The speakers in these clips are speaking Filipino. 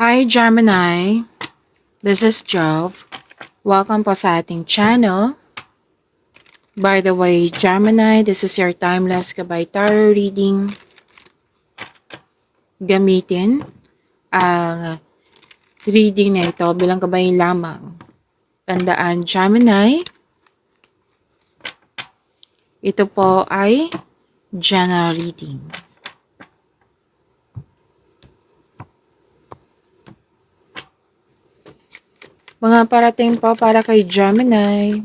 Hi Gemini, this is Jove. Welcome po sa ating channel. By the way, Gemini, this is your timeless gabay tarot reading. Gamitin ang reading na ito bilang gabay lamang. Tandaan, Gemini, ito po ay general reading. Mga parating po para kay Gemini.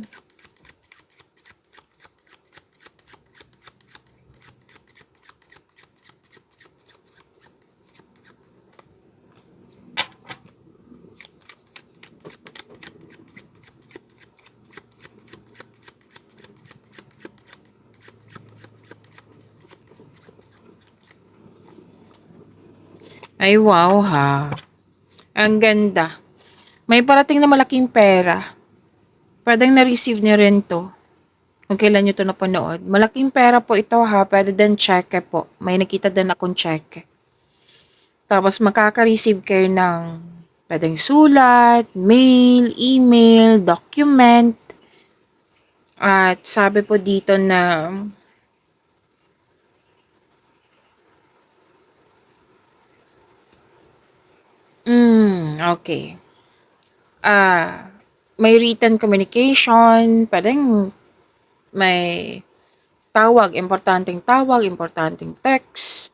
Ay wow ha. Ang ganda. May parating na malaking pera. Pwedeng na-receive niyo rin to. Kung kailan nyo ito napanood. Malaking pera po ito ha. Pwede din cheque po. May nakita din akong cheque. Tapos makaka-receive kayo ng pwedeng sulat, mail, email, document. At sabi po dito na okay. May written communication, pwedeng may importanteng text.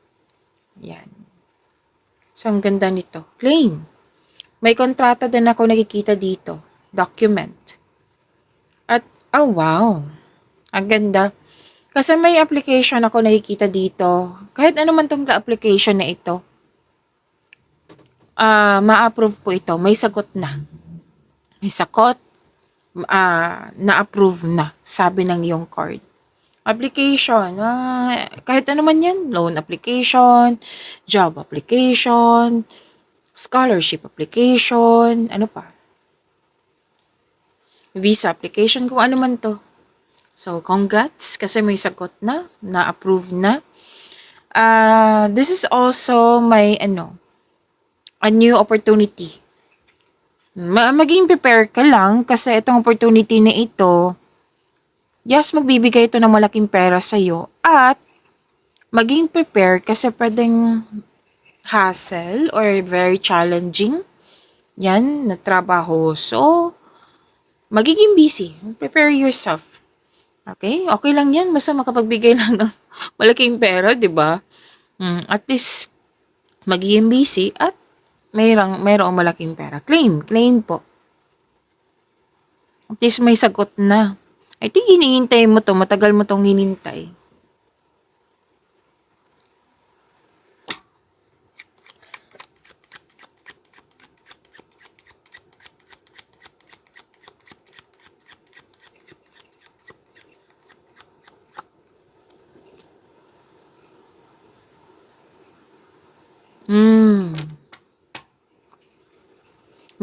Yan. So, ang ganda nito. Claim. May kontrata din ako nakikita dito. Document. At, oh wow. Ang ganda. Kasi may application ako nakikita dito. Kahit ano man tong application na ito. Ma-approve po ito. May sagot na. May sagot. Na-approve na. Sabi ng iyong card. Application. Kahit ano man yan. Loan application. Job application. Scholarship application. Ano pa? Visa application. Kung ano man to. So, congrats. Kasi may sagot na. Na-approve na. This is also my, a new opportunity. Maging prepare ka lang kasi itong opportunity na ito, yes, magbibigay ito ng malaking pera sa'yo at maging prepare kasi pwedeng hassle or very challenging yan na trabaho. So, magiging busy. Prepare yourself. Okay? Okay lang yan. Basta makapagbigay lang ng malaking pera, di ba? At least, magiging busy at mayroong malaking pera. Claim po. At least may sagot na. I think hinihintay mo to, matagal mo tong hinintay.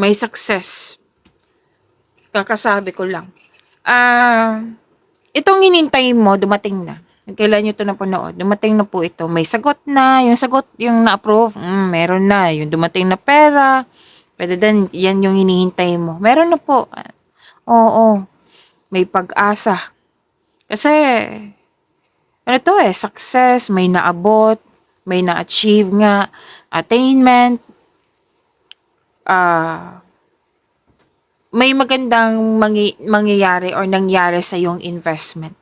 May success. Kakasabi ko lang. Itong hinintay mo, dumating na. Kailan nyo ito napanood? Dumating na po ito. May sagot na. Yung sagot, yung na-approve, meron na. Yung dumating na pera, pwede din, yan yung hinihintay mo. Meron na po. Oo. May pag-asa. Kasi, ano to success, may naabot, may na-achieve nga, attainment, may magandang mangyayari or nangyari sa yung investment.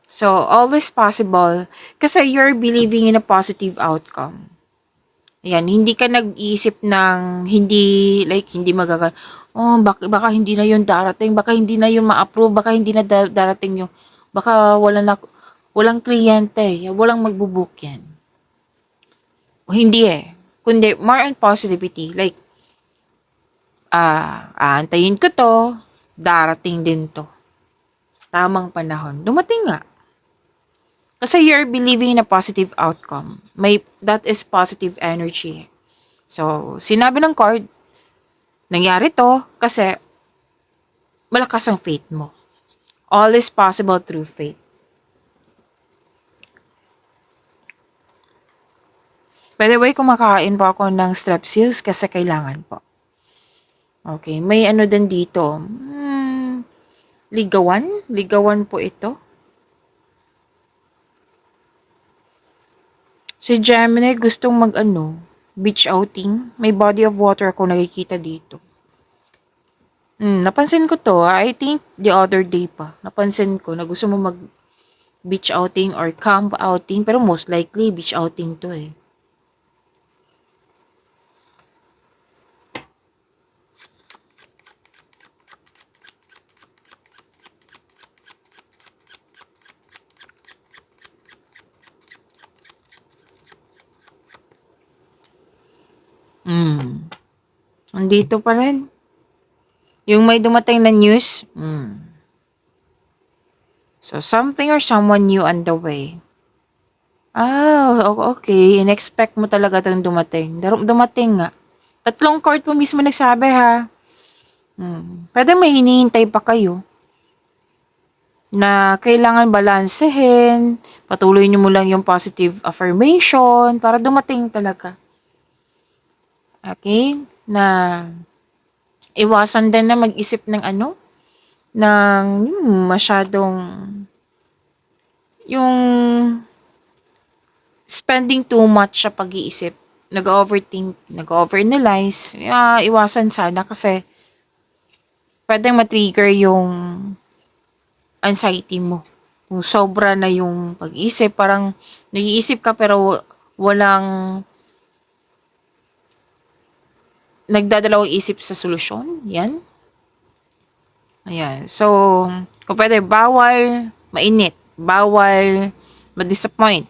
So, always possible kasi you're believing in a positive outcome. Yan, hindi ka nag-iisip ng hindi baka hindi na yun darating, baka hindi na yun ma-approve, baka hindi na darating yung, baka walang kliyente, walang magbubook yan. Hindi kundi more on positivity, like, aantayin ko to, darating din to. Tamang panahon. Dumating nga. Kasi you're believing in a positive outcome. That is positive energy. So, sinabi ng card, nangyari to kasi malakas ang faith mo. All is possible through faith. By the way, kumakain po ako ng Strepsils kasi kailangan po. Okay, may ano din dito. Ligawan? Ligawan po ito. Si Gemini gustong beach outing. May body of water ako nakikita dito. Napansin ko to. I think the other day pa. Napansin ko na gusto mo mag beach outing or camp outing. Pero most likely, beach outing to eh. Andito pa rin. Yung may dumating na news. So, something or someone new on the way. Okay. In-expect mo talaga itong dumating. Dumating nga. 3 card po mismo nagsabi ha. Pwede may hinihintay pa kayo na kailangan balansehin. Patuloy nyo mo lang yung positive affirmation para dumating talaga. Okay? Na iwasan din na mag-isip ng ng masyadong yung spending too much sa pag-iisip. Nag-overthink, nag-overanalyze. Iwasan sana kasi pwedeng matrigger yung anxiety mo. Kung sobra na yung pag-iisip, parang nag-iisip ka pero walang nagdadalawang isip sa solusyon. Yan. Ayan. So, kung pwede, bawal mainit. Bawal ma-disappoint.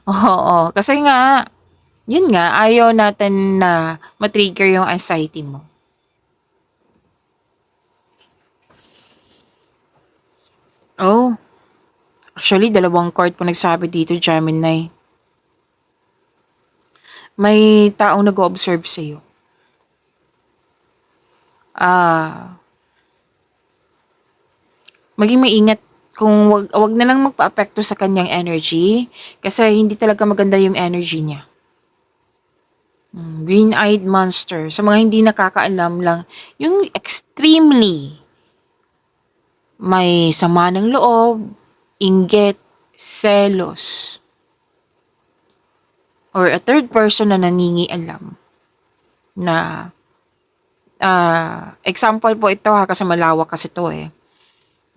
Oo. Kasi nga, yun nga, ayaw natin na matrigger yung anxiety mo. Oh. Actually, 2 card po nagsabi dito, Gemini. May taong nag-observe sa'yo. Maging maingat kung wag na lang magpa-apekto sa kanyang energy kasi hindi talaga maganda yung energy niya. Green-eyed monster. Sa mga hindi nakakaalam lang, yung extremely may sama ng loob, inggit, selos, or a third person na nangingialam na example po ito ha kasi malawak kasi ito eh.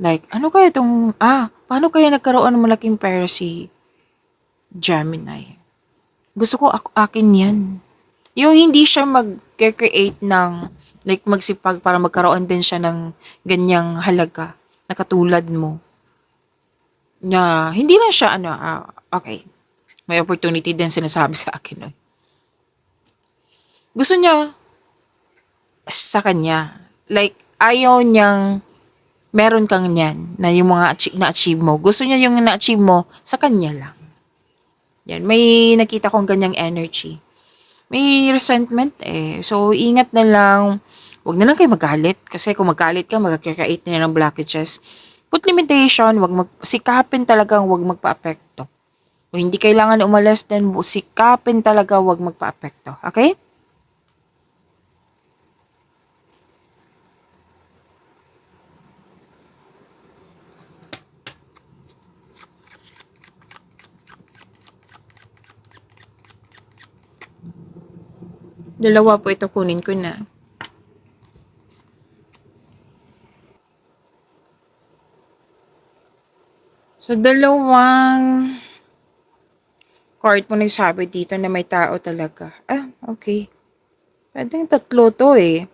Like, paano kaya nagkaroon ng malaking pera si Gemini? Gusto ko akin yan. Yung hindi siya mag-create ng, like magsipag para magkaroon din siya ng ganyang halaga na katulad mo. Na, hindi lang siya, okay. May opportunity din sinasabi sa akin. Gusto niya sa kanya. Like, ayaw niyang meron kang niyan na yung mga na-achieve mo. Gusto niya yung na-achieve mo sa kanya lang. Yan, may nakita kong ganyang energy. May resentment eh. So, ingat na lang. Huwag na lang kayo magalit. Kasi kung magalit ka, mag-create na ng blockages. Put limitation. Sikapin talagang huwag magpa-apekto. Kung hindi kailangan umalis, then sikapin talaga huwag magpa-apekto. Okay? Dalawa po ito, kunin ko na. So, 2 card po nagsabi dito na may tao talaga. Okay. Pwedeng 3 to eh.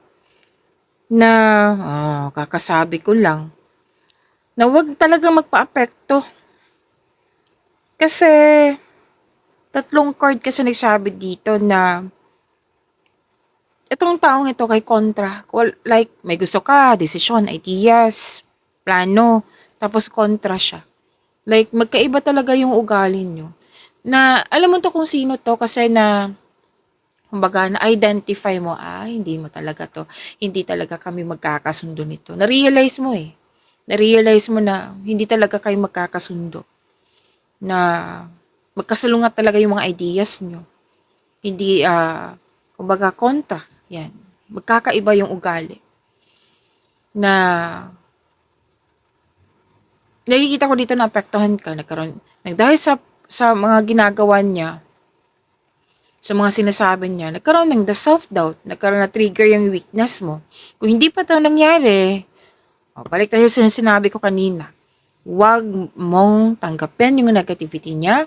Na, kakasabi ko lang. Na wag talaga magpa-apekto. Kasi, 3 card kasi nagsabi dito na itong taong ito kay kontra. Like, may gusto ka, desisyon, ideas, plano, tapos kontra siya. Like, magkaiba talaga yung ugali nyo. Na, alam mo to kung sino to kasi na, kumbaga, na-identify mo, hindi mo talaga to. Hindi talaga kami magkakasundo nito. Na-realize mo eh. Na-realize mo na hindi talaga kayo magkakasundo. Na magkasalungat talaga yung mga ideas nyo. hindi, kumbaga kontra. Yan. Magkakaiba yung ugali na nakikita ko dito na apektuhan ka, dahil sa mga ginagawa niya, sa mga sinasabi niya, nagkaroon ng the self-doubt, nagkaroon na trigger yung weakness mo. Kung hindi pa ito nangyari, balik tayo sa sinabi ko kanina, huwag mong tanggapin yung negativity niya,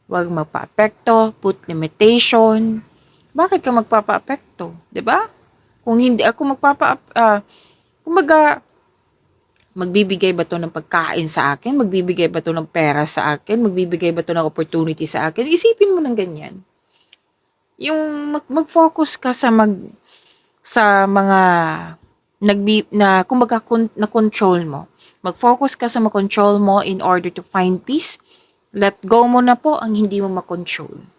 huwag magpa-apekto, put limitation. Bakit ka magpapa-apekto? 'Di ba? Kung hindi ako kumbaga, magbibigay ba to ng pagkain sa akin? Magbibigay ba to ng pera sa akin? Magbibigay ba to ng opportunity sa akin? Isipin mo ng ganyan. Yung mag-focus ka sa mga na kumbaga na control mo. Mag-focus ka sa ma-control mo in order to find peace. Let go mo na po ang hindi mo ma-control.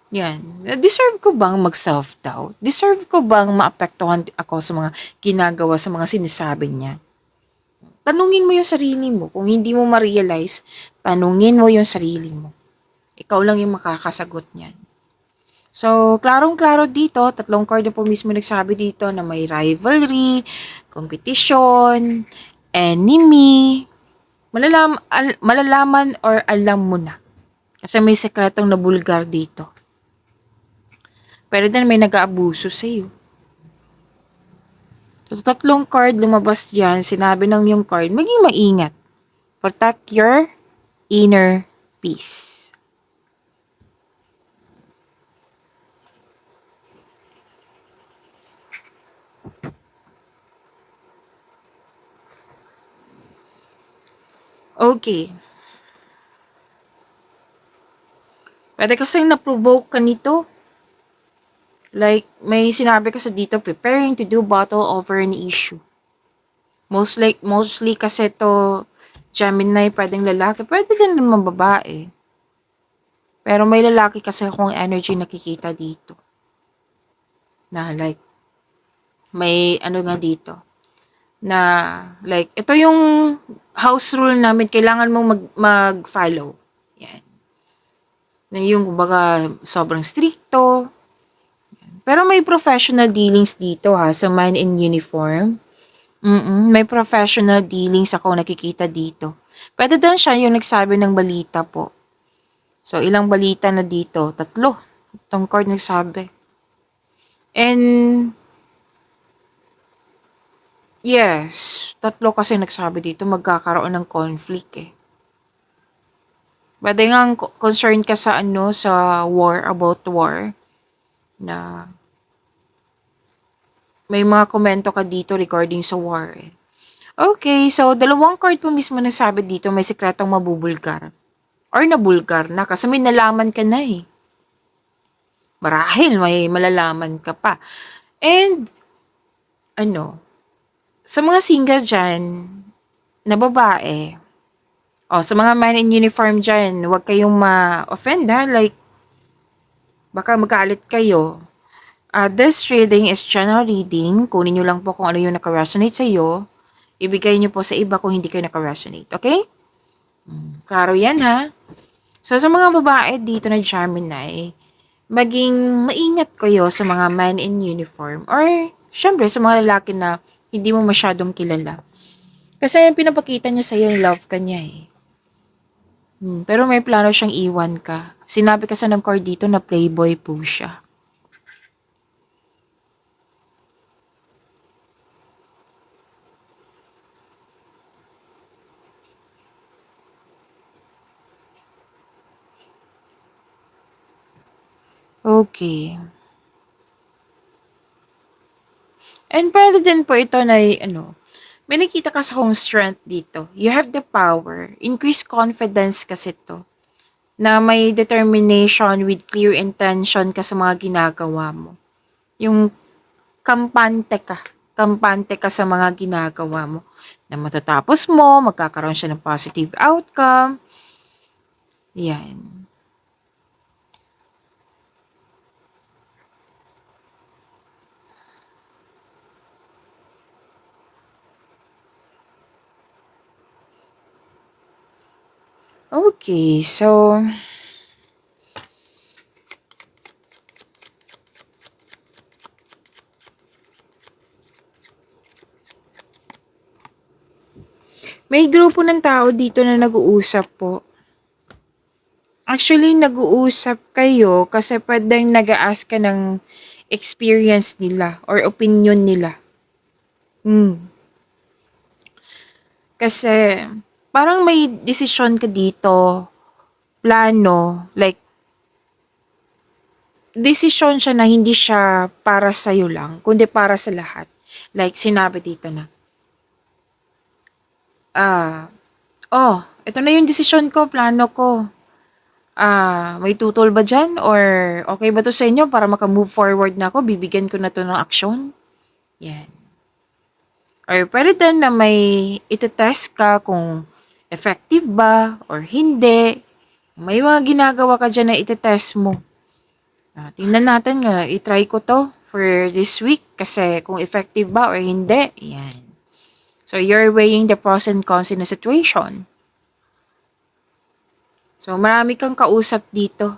Yan. Deserve ko bang mag-self-doubt? Deserve ko bang maapektuhan ako sa mga ginagawa, sa mga sinasabi niya? Tanungin mo yung sarili mo. Kung hindi mo ma-realize, tanungin mo yung sarili mo. Ikaw lang yung makakasagot niyan. So, klarong-klaro dito, tatlong card na po mismo nagsabi dito na may rivalry, competition, enemy, malalaman or alam mo na. Kasi may sekretong nabulgar dito. Pero din may nag-aabuso sa iyo. So, sa tatlong card lumabas yan, sinabi ng yung card, maging maingat. Protect your inner peace. Okay. Pwede kasing na-provoke ka nito. Like, may sinabi kasi dito, preparing to do battle over an issue. Mostly kasi to Gemini, pwedeng lalaki, pwede din naman babae. Pero may lalaki kasi akong energy nakikita dito. Na like, may ano nga dito. Na like, ito yung house rule namin, kailangan mong mag-follow. Yan. Na yung kumbaga sobrang stricto. Pero may professional dealings dito ha, sa man in uniform. May professional dealings ako nakikita dito. Pwede din siya yung nagsabi ng balita po. So, ilang balita na dito? 3. Itong card nagsabi. And, yes, 3 kasi nagsabi dito, magkakaroon ng conflict eh. Pwede nga concerned ka sa sa war, about war, na may mga komento ka dito regarding sa war eh. Okay, so 2 card po mismo nagsabi dito, may sikretong mabubulgar. Or nabulgar na kasi may nalaman ka na eh. Marahil may malalaman ka pa. And, sa mga single dyan, na babae, sa mga man in uniform dyan, huwag kayong ma-offend ha, like, baka magalit kayo. This reading is general reading. Kunin nyo lang po kung ano yung naka-resonate sa iyo. Ibigay nyo po sa iba kung hindi kayo naka-resonate. Okay? Klaro yan ha. So, sa mga babae dito na Gemini, maging maingat kayo sa mga man in uniform or syempre sa mga lalaki na hindi mo masyadong kilala. Kasi pinapakita niya sa'yo love ka niya eh. Pero may plano siyang iwan ka. Sinabi kasi ng card dito na playboy po siya. Okay. And pwede din po ito na may nakita ka sa home strength dito. You have the power. Increase confidence kasi to. Na may determination with clear intention ka sa mga ginagawa mo. Yung kampante ka. Kampante ka sa mga ginagawa mo. Na matatapos mo, magkakaroon siya ng positive outcome. Yan. Okay, so May grupo ng tao dito na nag-uusap po. Actually, nag-uusap kayo kasi pwedeng nag-a-ask ka ng experience nila or opinion nila. Kasi parang may desisyon ka dito, plano, like desisyon siya na hindi siya para sa'yo lang, kundi para sa lahat. Like sinabi dito na, ito na yung desisyon ko, plano ko. May tutol ba dyan? Or okay ba to sa inyo para maka-move forward na ako? Bibigyan ko na to ng aksyon? Yan. Or pwede din na may itetest ka kung effective ba or hindi. May mga ginagawa ka dyan na itetest mo. Tingnan natin nga, itry ko to for this week kasi kung effective ba or hindi. Yan. So, you're weighing the pros and cons in a situation. So, marami kang kausap dito,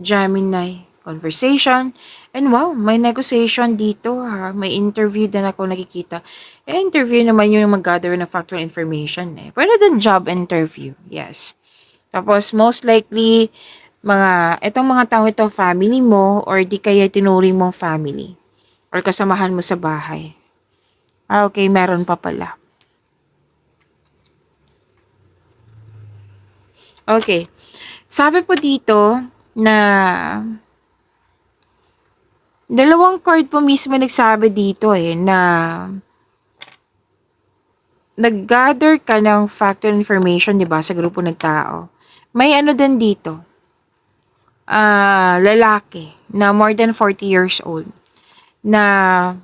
Gemini. Conversation. And wow, may negotiation dito ha. May interview din ako nakikita. Interview naman yung mag-gather ng factual information eh. Pwede din job interview. Yes. Tapos, most likely, itong mga tao ito, family mo or di kaya tinuring mong family or kasamahan mo sa bahay. Okay, meron pa pala. Okay. Sabi po dito na dalawang card po mismo nagsabi dito na nag-gather ka ng factual information, di ba, sa grupo ng tao. May ano din dito, lalaki na more than 40 years old na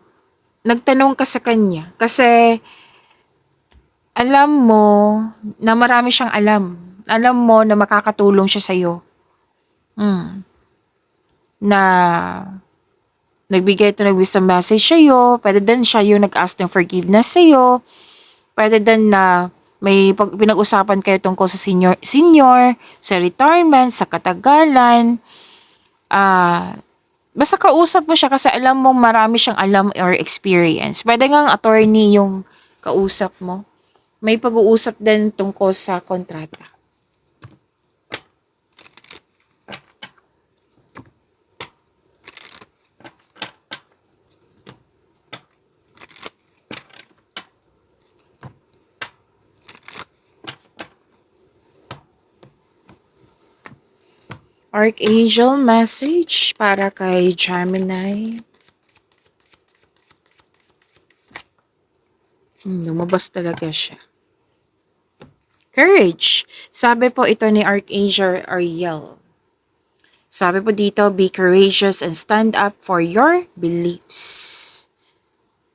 nagtanong ka sa kanya kasi alam mo na marami siyang alam. Alam mo na makakatulong siya sa'yo. Na nagbigay ito ng wisdom message sa'yo. Pwede din siya yung nag-ask ng forgiveness sa'yo. Pwede din na may pinag-usapan kayo tungkol sa senior, sa retirement, sa katagalan. Basta kausap mo siya kasi alam mo marami siyang alam or experience. Pwede ngang attorney yung kausap mo. May pag-uusap din tungkol sa kontrata. Archangel message para kay Gemini. Lumabas talaga siya. Courage. Sabi po ito ni Archangel Ariel. Sabi po dito, be courageous and stand up for your beliefs.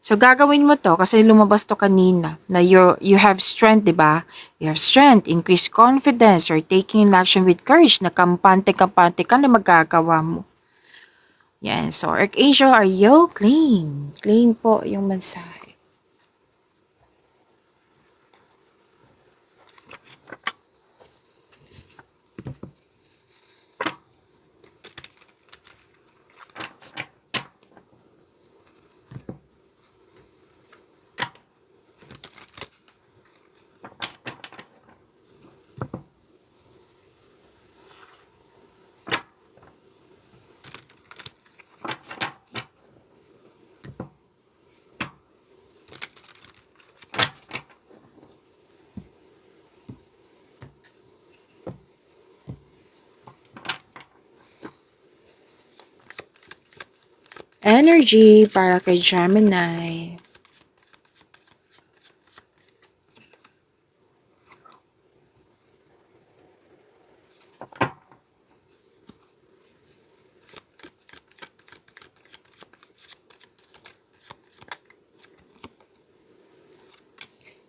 So, gagawin mo to kasi lumabas to kanina na you have strength, di ba? You have strength, increased confidence, or taking action with courage na kampante-kampante ka na magagawa mo. Yan. So, Archangel Ariel, claim. Claim po yung mensahe. Energy para kay Gemini.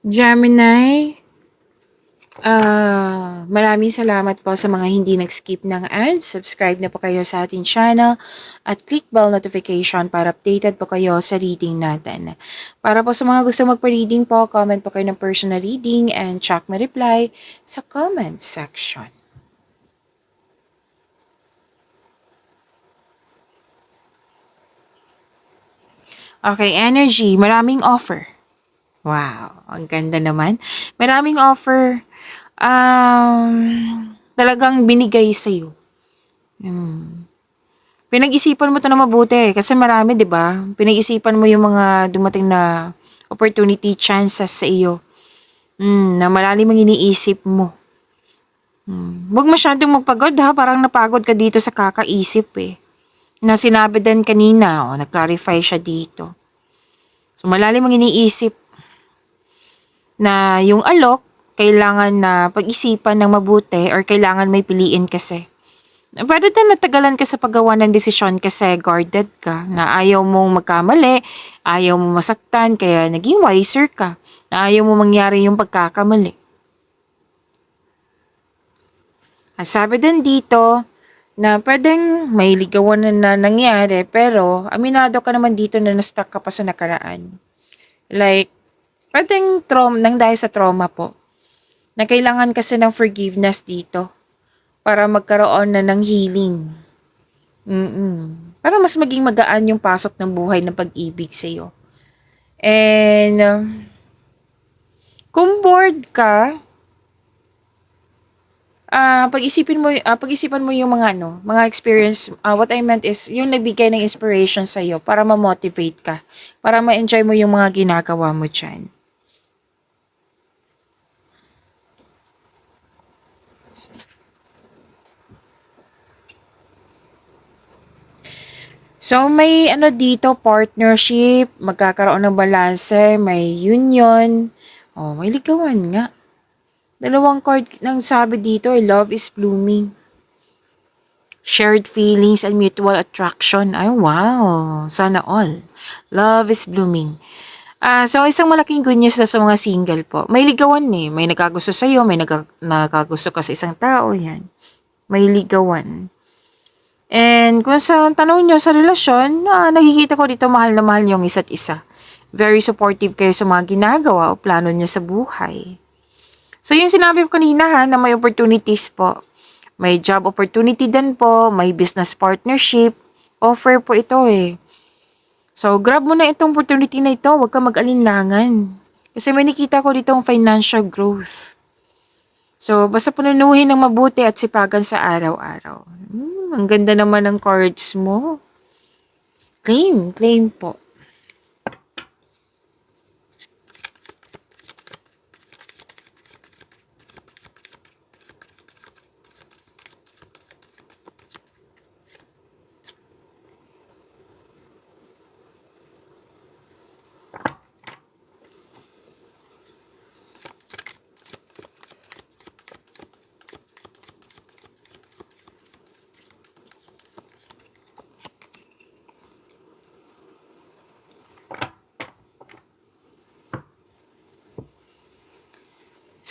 Gemini, maraming salamat po sa mga hindi nag-skip ng ads. Subscribe na po kayo sa ating channel at click bell notification para updated po kayo sa reading natin. Para po sa mga gusto magpa-reading po, comment po kayo ng personal reading and check my reply sa comment section. Okay, energy, maraming offer. Wow, ang ganda naman. Maraming offer. Talagang binigay sa'yo. Pinag-isipan mo 'to na mabuti kasi marami, 'di ba? Pinag-isipan mo yung mga dumating na opportunity, chances sa iyo. Na malalim ang iniisip mo. Huwag masyadong magpagod ha, parang napagod ka dito sa kakaisip eh. Na sinabi din kanina, nag-clarify siya dito. So malalim ang iniisip na yung alok, kailangan na pag-isipan ng mabuti or kailangan may piliin kasi. Pwede din natagalan ka sa paggawa ng desisyon kasi guarded ka, na ayaw mong magkamali, ayaw mong masaktan, kaya naging wiser ka, na ayaw mo mangyari yung pagkakamali. Ang sabi din dito, na pwedeng may ligawan na nangyari, pero aminado ka naman dito na na-stuck ka pa sa nakaraan. Like, pwedeng nang dahil sa trauma po, na kailangan kasi ng forgiveness dito para magkaroon na ng healing. Para mas maging magaan yung pasok ng buhay ng pag-ibig sa'yo. And kung bored ka, pag-isipan mo yung mga experience. What I meant is yung nagbigay ng inspiration sa'yo para ma-motivate ka, para ma-enjoy mo yung mga ginagawa mo dyan. So, may dito, partnership, magkakaroon ng balanse, may union, may ligawan nga. Dalawang card ng sabi dito, love is blooming. Shared feelings and mutual attraction. Ay, wow. Sana all. Love is blooming. So, isang malaking good news na sa mga single po. May ligawan eh. May nagkagusto sa'yo, may nagkagusto ka sa isang tao. Yan. May ligawan. And kung sa tanong nyo sa relasyon, nakikita ko dito mahal na mahal yung isa't isa. Very supportive kayo sa mga ginagawa o plano nyo sa buhay. So yung sinabi ko kanina na may opportunities po. May job opportunity din po, may business partnership. Offer po ito eh. So grab mo na itong opportunity na ito, huwag ka mag-alinlangan. Kasi may nakita ko dito ang financial growth. So basta pununuhin ng mabuti at sipagan sa araw-araw. Ang ganda naman ng cards mo. Claim po.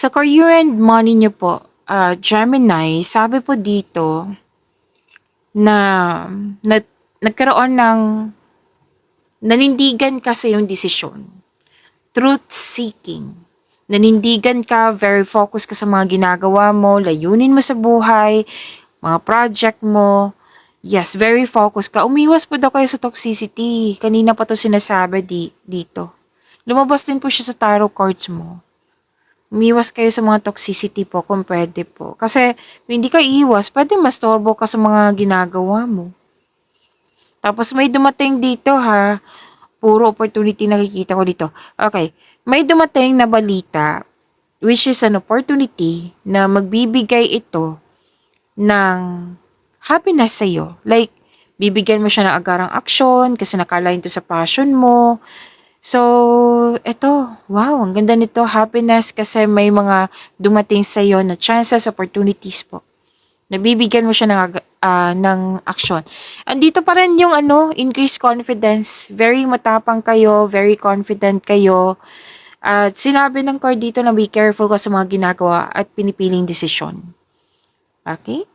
Sa career and money niyo po, Gemini, sabi po dito na, na nagkaroon ng nanindigan kasi yung desisyon. Truth seeking. Nanindigan ka, very focused ka sa mga ginagawa mo, layunin mo sa buhay, mga project mo. Yes, very focused ka. Umiwas po daw kayo sa toxicity. Kanina pa to sinasabi dito. Lumabas din po siya sa tarot cards mo. Umiwas kayo sa mga toxicity po kung pwede po. Kasi kung hindi ka iiwas, pwede mastorbo ka sa mga ginagawa mo. Tapos may dumating dito ha, puro opportunity nakikita ko dito. Okay, may dumating na balita, which is an opportunity na magbibigay ito ng happiness sa'yo. Like, bibigyan mo siya ng agarang aksyon kasi nakalain to sa passion mo. So, eto, wow, ang ganda nito, happiness kasi may mga dumating sa'yo na chances, opportunities po. Nabibigyan mo siya ng aksyon. Andito pa rin yung increased confidence. Very matapang kayo, very confident kayo. At sinabi ng card dito na be careful ka sa mga ginagawa at pinipiling desisyon. Okay?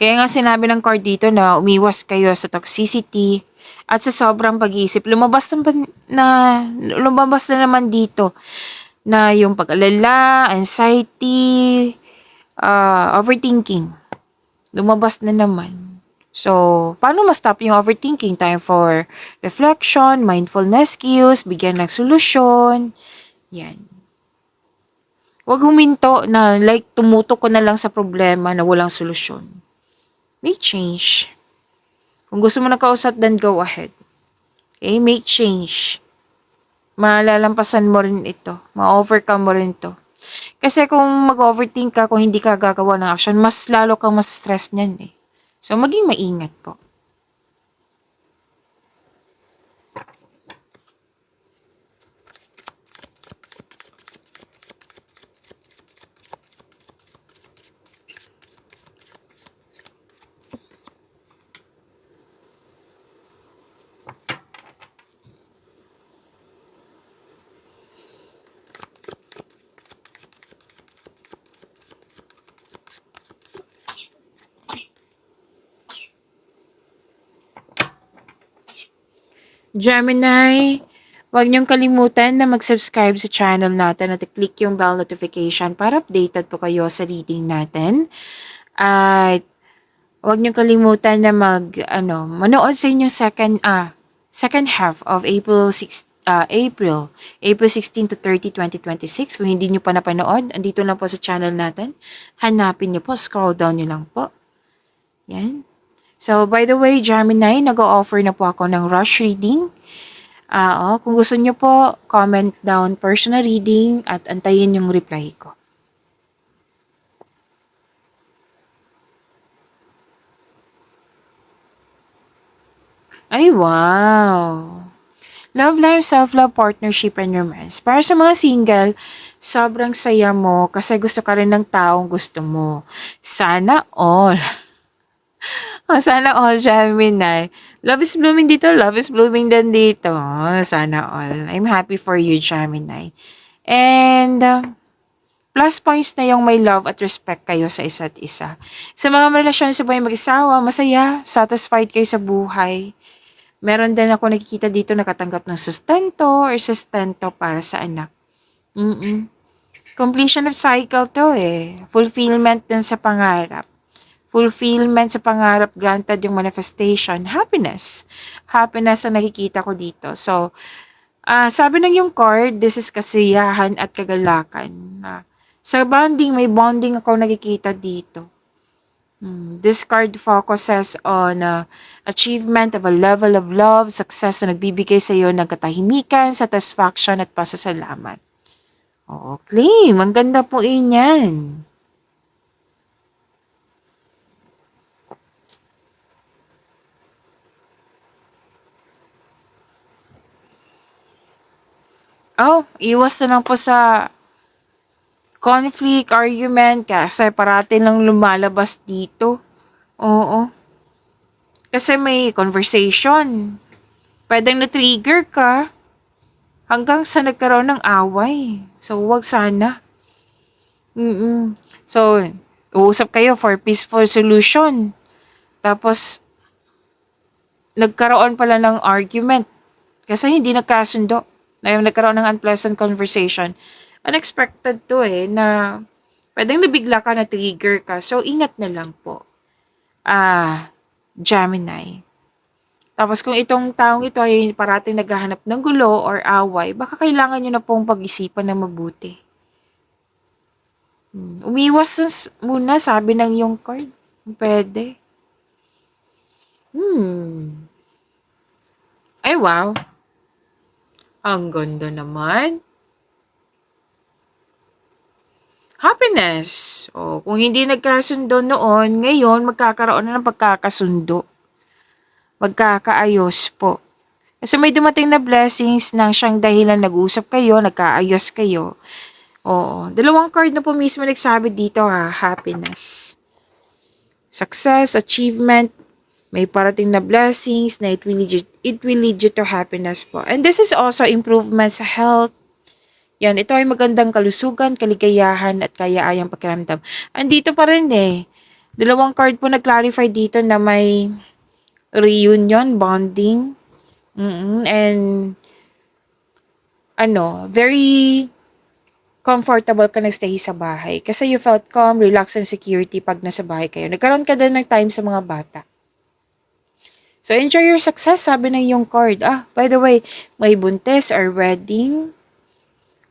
Kaya nga sinabi ng card dito na umiwas kayo sa toxicity, At sa sobrang pag-iisip, lumabas na naman dito na yung pag-alala, anxiety, overthinking. Lumabas na naman. So, paano ma-stop yung overthinking? Time for reflection, mindfulness cues, bigyan ng solusyon. Yan. Huwag huminto na like tumutok ko na lang sa problema na walang solusyon. Make change. Kung gusto mo na kausap, then go ahead. Okay? Make change. Malalampasan mo rin ito. Ma-overcome mo rin to. Kasi kung mag-overthink ka, kung hindi ka gagawa ng action, mas lalo kang mas stress niyan eh. So, maging maingat po. Gemini, huwag niyong kalimutan na mag-subscribe sa channel natin at i-click yung bell notification para updated po kayo sa reading natin. At huwag niyong kalimutan na manood sa inyong second half of April 16 to 30, 2026. Kung hindi niyo pa napanood, andito lang po sa channel natin. Hanapin niyo po, scroll down niyo lang po. Yan. So, by the way, Gemini, nag-o-offer na po ako ng rush reading. Kung gusto niyo po, comment down personal reading at antayin yung reply ko. Ay, wow! Love life, self-love, partnership, and romance. Para sa mga single, sobrang saya mo kasi gusto ka rin ng taong gusto mo. Sana all. Sana all, Gemini. Love is blooming dito, love is blooming din dito. Sana all. I'm happy for you, Gemini. And plus points na yung may love at respect kayo sa isa't isa. Sa mga relasyon sa buhay mag-isawa, masaya, satisfied kayo sa buhay. Meron din ako nakikita dito nakatanggap ng sustento or sustento para sa anak. Completion of cycle to eh. Fulfillment din sa pangarap. Fulfillment sa pangarap, granted yung manifestation, happiness. Happiness ang nakikita ko dito. So, sabi ng yung card, this is kasiyahan at kagalakan. Sa bonding, may bonding ako nakikita dito. This card focuses on achievement of a level of love, success na nagbibigay sa iyo ng katahimikan, satisfaction at pasasalamat. Okay, ang ganda po yan. Iwas na lang po sa conflict, argument, kasi parati lang lumalabas dito. Oo. Kasi may conversation. Pwedeng na-trigger ka hanggang sa nagkaroon ng away. So, huwag sana. So, uusap kayo for peaceful solution. Tapos, nagkaroon pala ng argument. Kasi hindi nagkasundo. Na yung nagkaroon ng unpleasant conversation. Unexpected to na pwedeng nabigla ka, na trigger ka. So, ingat na lang po. Gemini. Tapos kung itong taong ito ay parating naghahanap ng gulo or away, baka kailangan nyo na pong pag-isipan na mabuti. Umiwas muna, sabi ng yung card. Pwede. Ay, wow. Ang ganda naman. Happiness. Kung hindi nagkasundo noon, ngayon magkakaroon na ng pagkakasundo. Magkakaayos po. Kasi may dumating na blessings nang siyang dahilan nag-usap kayo, nagkaayos kayo. Dalawang card na po mismo nagsabi dito happiness. Success, achievement, may parating na blessings na it will lead you to happiness po. And this is also improvement sa health. Yan, ito ay magandang kalusugan, kaligayahan at kayaayang pakiramdam. Andito pa rin Dalawang card po nag-clarify dito na may reunion, bonding, And very comfortable ka nagstay sa bahay. Kasi you felt calm, relaxed, and security pag nasa bahay kayo. Nagkaroon ka din ng time sa mga bata. So, enjoy your success, sabi ng yung card. By the way, may buntis or wedding.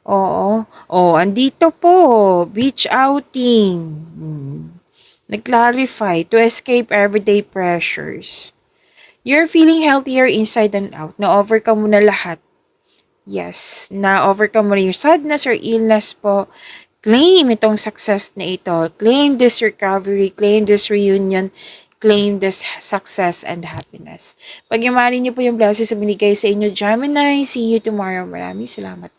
Oo. Andito po. Beach outing. Nag-clarify to escape everyday pressures. You're feeling healthier inside and out. Na-overcome mo na lahat. Yes, na-overcome mo na yung sadness or illness po. Claim itong success na ito. Claim this recovery. Claim this reunion. Claim this success and happiness. Pagyamanin niyo po yung blessings na binigay sa inyo, Gemini. See you tomorrow. Maraming salamat.